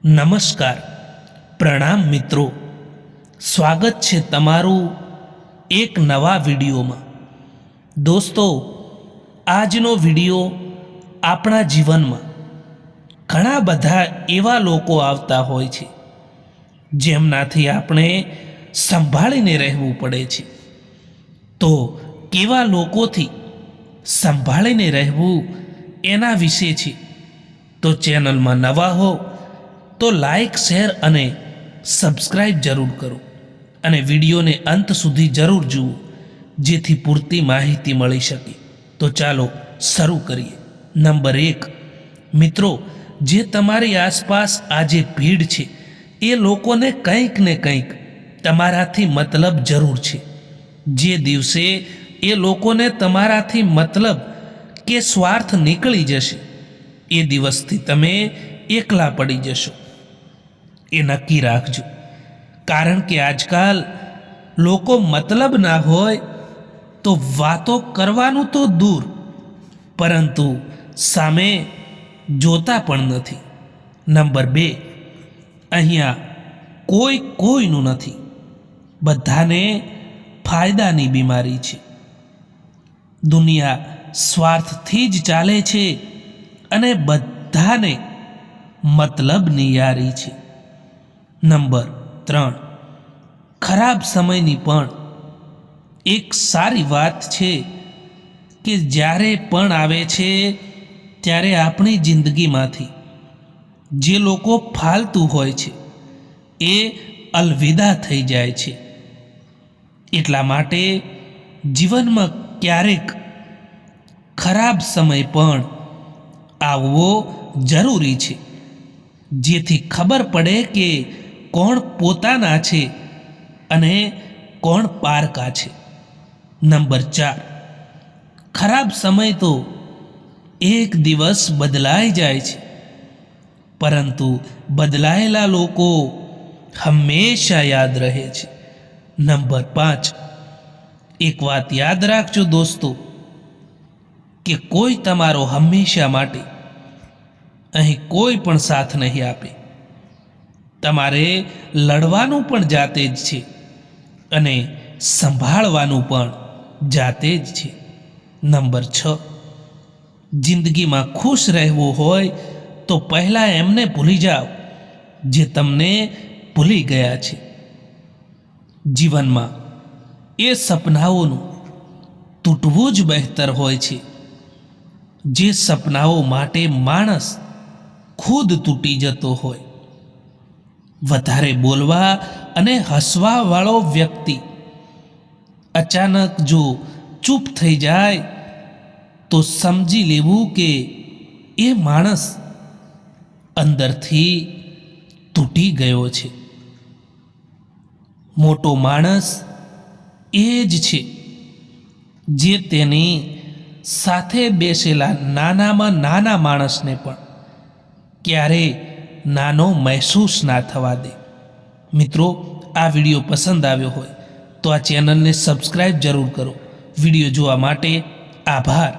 નમસ્કાર, પ્રણામ મિત્રો. સ્વાગત છે તમારું એક નવા વિડીયોમાં. દોસ્તો, આજનો વિડીયો આપણા જીવનમાં ઘણા બધા એવા લોકો આવતા હોય છે જેમનાથી આપણે સંભાળીને રહેવું પડે છે. તો કેવા લોકોથી સંભાળીને રહેવું એના વિશે છે. તો ચેનલમાં નવા હો તો લાઈક, શેર અને સબસ્ક્રાઈબ જરૂર કરો અને વિડીયોને અંત સુધી જરૂર જુઓ, જેથી પૂરતી માહિતી મળી શકે. તો ચાલો શરૂ કરીએ. નંબર 1, મિત્રો, જે તમારી આસપાસ આજે ભીડ છે એ લોકોને કંઈક ને કંઈક તમારાથી મતલબ જરૂર છે. જે દિવસે એ લોકોને તમારાથી મતલબ કે સ્વાર્થ નીકળી જશે એ દિવસથી તમે એકલા પડી જશો, એ નક્કી રાખજો. કારણ કે આજકાલ લોકો મતલબ ના હોય તો વાતો કરવાનું તો દૂર, પરંતુ સામે જોતા પણ નથી. નંબર 2, અહીંયા કોઈ કોઈનું નથી, બધાને ફાયદાની બીમારી છે. દુનિયા સ્વાર્થથી જ ચાલે છે અને બધાને મતલબની યારી છે. નંબર 3, ખરાબ સમયની પણ એક સારી વાત છે કે જ્યારે પણ આવે છે ત્યારે આપણી જિંદગીમાંથી જે લોકો ફાલતુ હોય છે એ અલવિદા થઈ જાય છે. એટલા માટે જીવનમાં ક્યારેક ખરાબ સમય પણ આવવો જરૂરી છે, જેથી ખબર પડે કે કોણ પોતાના છે અને કોણ પારકા છે. નંબર 4, ખરાબ સમય તો એક દિવસ બદલાઈ જાય છે, પરંતુ બદલાયેલા લોકો હંમેશા યાદ રહે છે. નંબર 5, એક વાત યાદ રાખજો દોસ્તો, કે કોઈ તમારો હંમેશા માટે અહીં કોઈ પણ સાથ નહીં આપે. તમારે લડવાનું પણ જાતે જ છે અને સંભાળવાનું પણ જાતે જ છે. નંબર 6, જિંદગીમાં ખુશ રહેવું હોય તો પહેલાં એમને ભૂલી જાઓ જે તમને ભૂલી ગયા છે. જીવનમાં એ સપનાઓનું તૂટવું જ બહેતર હોય છે જે સપનાઓ માટે માણસ ખુદ તૂટી જતો હોય. વધારે બોલવા અને હસવાવાળો વ્યક્તિ અચાનક જો ચૂપ થઈ જાય તો સમજી લેવું કે એ માણસ અંદરથી તૂટી ગયો છે. મોટો માણસ એ જ છે જે તેની સાથે બેસેલા નાનામાં નાના માણસને પણ ક્યારેય નાનો મહેસૂસ ના થવા દે. મિત્રો, આ વિડીયો પસંદ આવ્યો હોય તો આ ચેનલને સબસ્ક્રાઈબ જરૂર કરો. વિડીયો જોવા માટે આભાર.